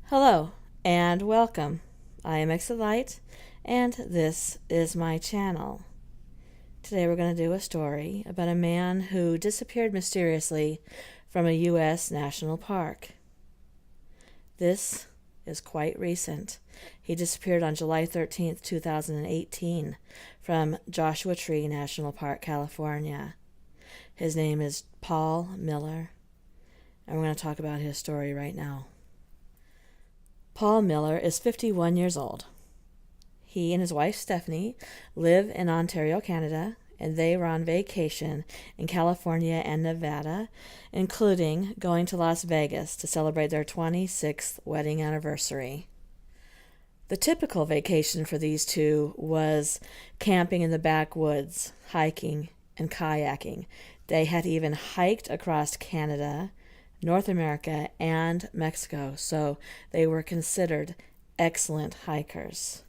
Hello and welcome. I am Exolite and this is my channel. Today we're going to do a story about a man who disappeared mysteriously from a U.S. national park. This is quite recent. He disappeared on July 13th, 2018 from Joshua Tree National Park, California. His name is Paul Miller, and we're going to talk about his story right now. Paul Miller is 51 years old. He and his wife Stephanie live in Ontario, Canada, and they were on vacation in California and Nevada, including going to Las Vegas to celebrate their 26th wedding anniversary. The typical vacation for these two was camping in the backwoods, hiking, and kayaking. They had even hiked across Canada, North America, and Mexico, so they were considered excellent hikers.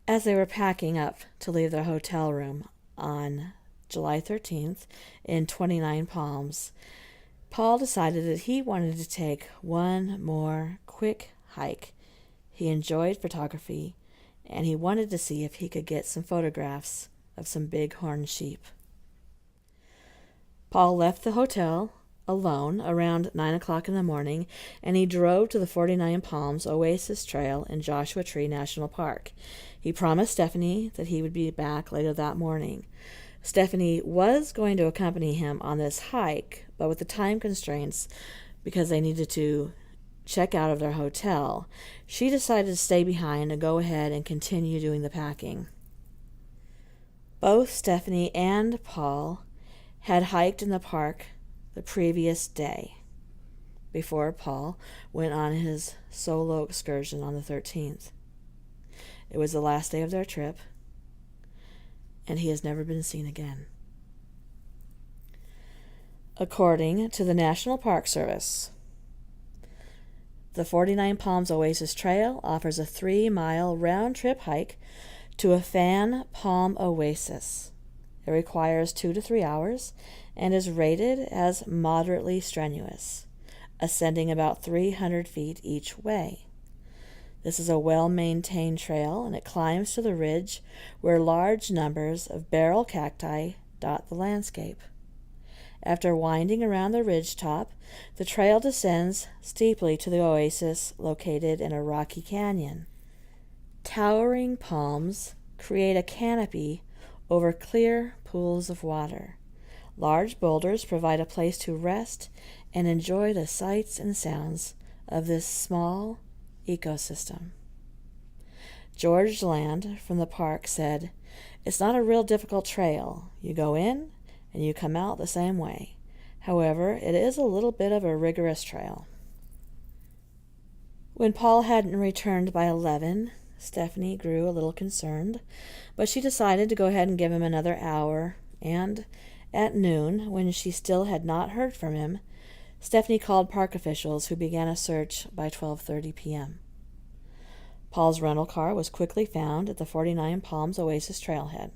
As they were packing up to leave their hotel room on July 13th in 29 Palms, Paul decided that he wanted to take one more quick hike. He enjoyed photography, and he wanted to see if he could get some photographs of some bighorn sheep. Paul left the hotel alone around 9 o'clock in the morning, and he drove to the 49 Palms Oasis Trail in Joshua Tree National Park. He promised Stephanie that he would be back later that morning. Stephanie was going to accompany him on this hike, but with the time constraints, because they needed to check out of their hotel, she decided to stay behind and go ahead and continue doing the packing. Both Stephanie and Paul had hiked in the park the previous day before Paul went on his solo excursion on the 13th. It was the last day of their trip, and he has never been seen again. According to the National Park Service, the 49 Palms Oasis Trail offers a 3-mile round-trip hike to a fan palm oasis. It requires 2 to 3 hours and is rated as moderately strenuous, ascending about 300 feet each way. This is a well-maintained trail, and it climbs to the ridge where large numbers of barrel cacti dot the landscape. After winding around the ridge top, the trail descends steeply to the oasis located in a rocky canyon. Towering palms create a canopy over clear pools of water. Large boulders provide a place to rest and enjoy the sights and sounds of this small ecosystem. George Land from the park said, "It's not a real difficult trail. You go in and you come out the same way. However, it is a little bit of a rigorous trail." When Paul hadn't returned by 11, Stephanie grew a little concerned, but she decided to go ahead and give him another hour, and at noon, when she still had not heard from him, Stephanie called park officials, who began a search by 12:30 p.m. Paul's rental car was quickly found at the 49 Palms Oasis trailhead.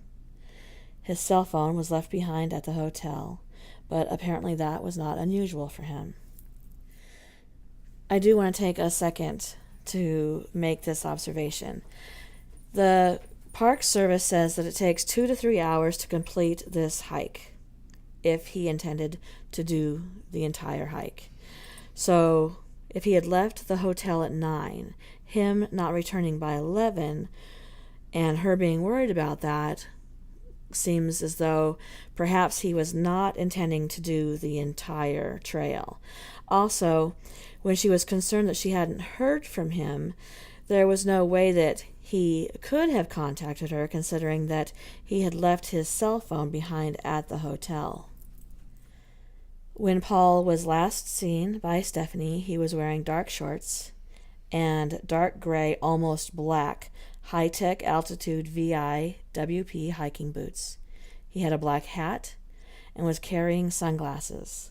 His cell phone was left behind at the hotel, but apparently that was not unusual for him. I do want to take a second to make this observation. The Park Service says that it takes 2 to 3 hours to complete this hike, if he intended to do the entire hike. So if he had left the hotel at 9, him not returning by 11, and her being worried about that, seems as though perhaps he was not intending to do the entire trail. Also, when she was concerned that she hadn't heard from him, there was no way that he could have contacted her, considering that he had left his cell phone behind at the hotel. When Paul was last seen by Stephanie, he was wearing dark shorts and dark gray, almost black, high-tech altitude VI WP hiking boots. He had a black hat and was carrying sunglasses.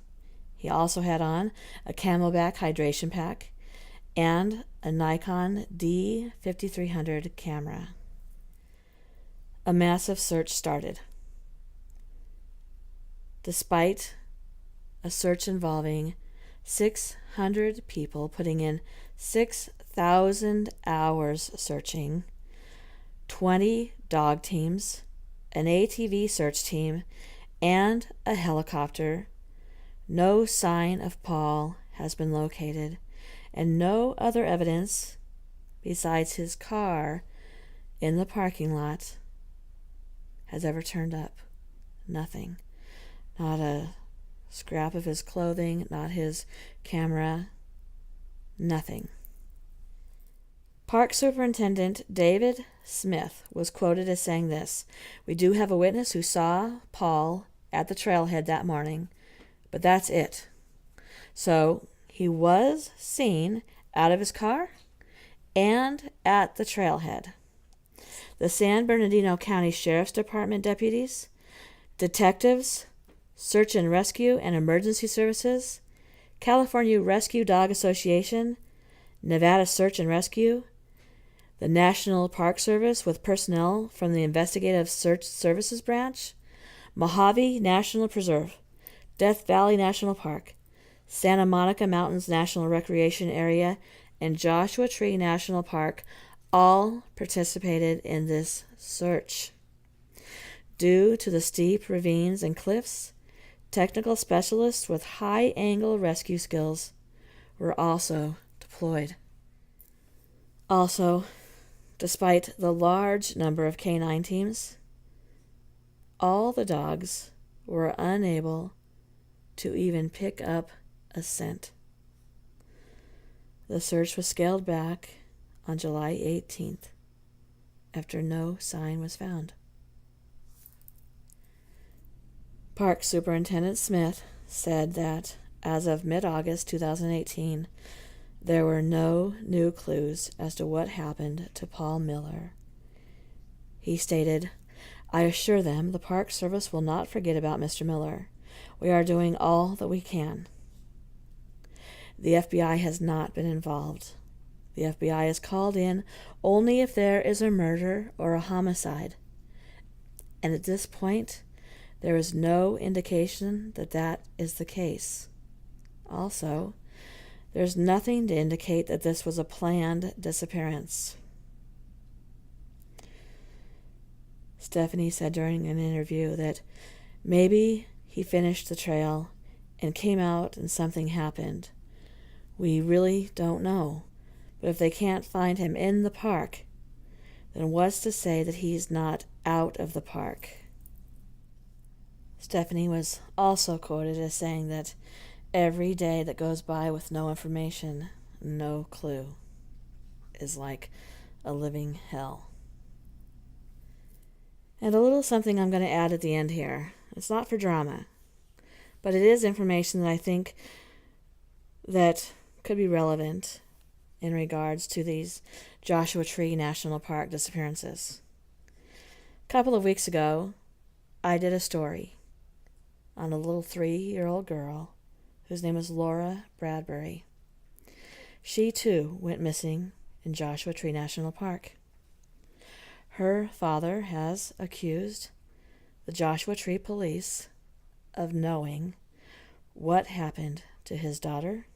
He also had on a Camelback hydration pack and a Nikon D5300 camera. A massive search started. Despite a search involving 600 people putting in 6,000 hours searching, 20 dog teams, an ATV search team, and a helicopter. No sign of Paul has been located, and no other evidence besides his car in the parking lot has ever turned up. Nothing. Not a scrap of his clothing, not his camera, nothing. Park Superintendent David Smith was quoted as saying this: "We do have a witness who saw Paul at the trailhead that morning, but that's it." So he was seen out of his car and at the trailhead. The San Bernardino County Sheriff's Department deputies, detectives, search and rescue and emergency services, California Rescue Dog Association, Nevada Search and Rescue, the National Park Service with personnel from the Investigative Search Services Branch, Mojave National Preserve, Death Valley National Park, Santa Monica Mountains National Recreation Area, and Joshua Tree National Park all participated in this search. Due to the steep ravines and cliffs, technical specialists with high-angle rescue skills were also deployed. Also, despite the large number of canine teams, all the dogs were unable to even pick up a scent. The search was scaled back on July 18th after no sign was found. Park Superintendent Smith said that as of mid-August 2018, there were no new clues as to what happened to Paul Miller. He stated, "I assure them the Park Service will not forget about Mr. Miller. We are doing all that we can." The FBI has not been involved. The FBI is called in only if there is a murder or a homicide. And at this point, there is no indication that that is the case. Also, there's nothing to indicate that this was a planned disappearance. Stephanie said during an interview that maybe he finished the trail and came out and something happened. We really don't know. But if they can't find him in the park, then what's to say that he's not out of the park? Stephanie was also quoted as saying that every day that goes by with no information, no clue, is like a living hell. And a little something I'm going to add at the end here. It's not for drama, but it is information that I think that could be relevant in regards to these Joshua Tree National Park disappearances. A couple of weeks ago, I did a story on a little 3-year-old girl whose name is Laura Bradbury. She, too, went missing in Joshua Tree National Park. Her father has accused the Joshua Tree police of knowing what happened to his daughter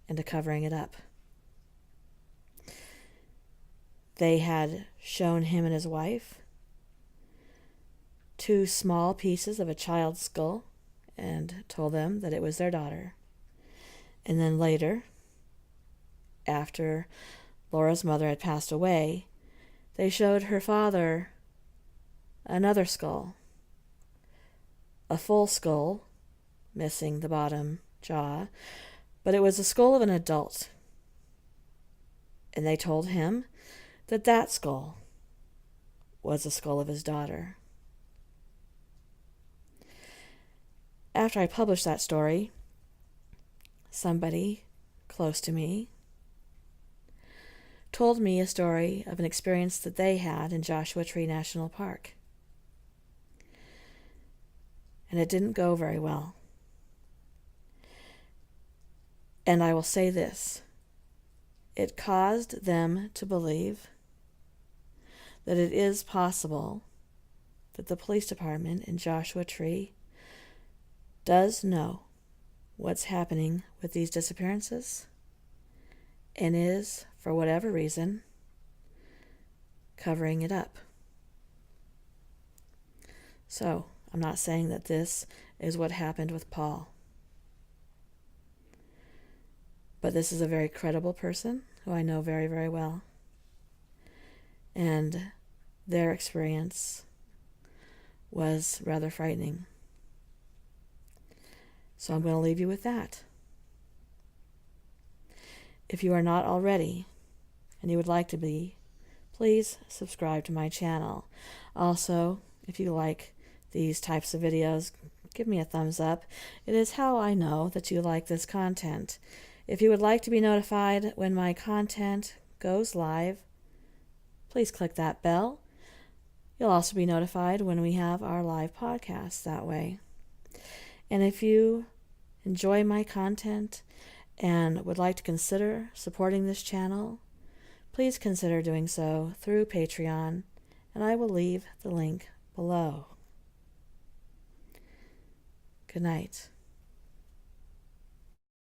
and to covering it up. They had shown him and his wife 2 small pieces of a child's skull and told them that it was their daughter. And then later, after Laura's mother had passed away, they showed her father another skull, a full skull, missing the bottom jaw, but it was the skull of an adult. And they told him that that skull was the skull of his daughter. After I published that story, somebody close to me told me a story of an experience that they had in Joshua Tree National Park. And it didn't go very well. And I will say this: it caused them to believe that it is possible that the police department in Joshua Tree does know what's happening with these disappearances and is, for whatever reason, covering it up. So, I'm not saying that this is what happened with Paul. But this is a very credible person who I know very, very well. And their experience was rather frightening. So I'm going to leave you with that. If you are not already, and you would like to be, please subscribe to my channel. Also, if you like these types of videos, give me a thumbs up. It is how I know that you like this content. If you would like to be notified when my content goes live, please click that bell. You'll also be notified when we have our live podcast that way. And if you enjoy my content and would like to consider supporting this channel, please consider doing so through Patreon, and I will leave the link below. Good night.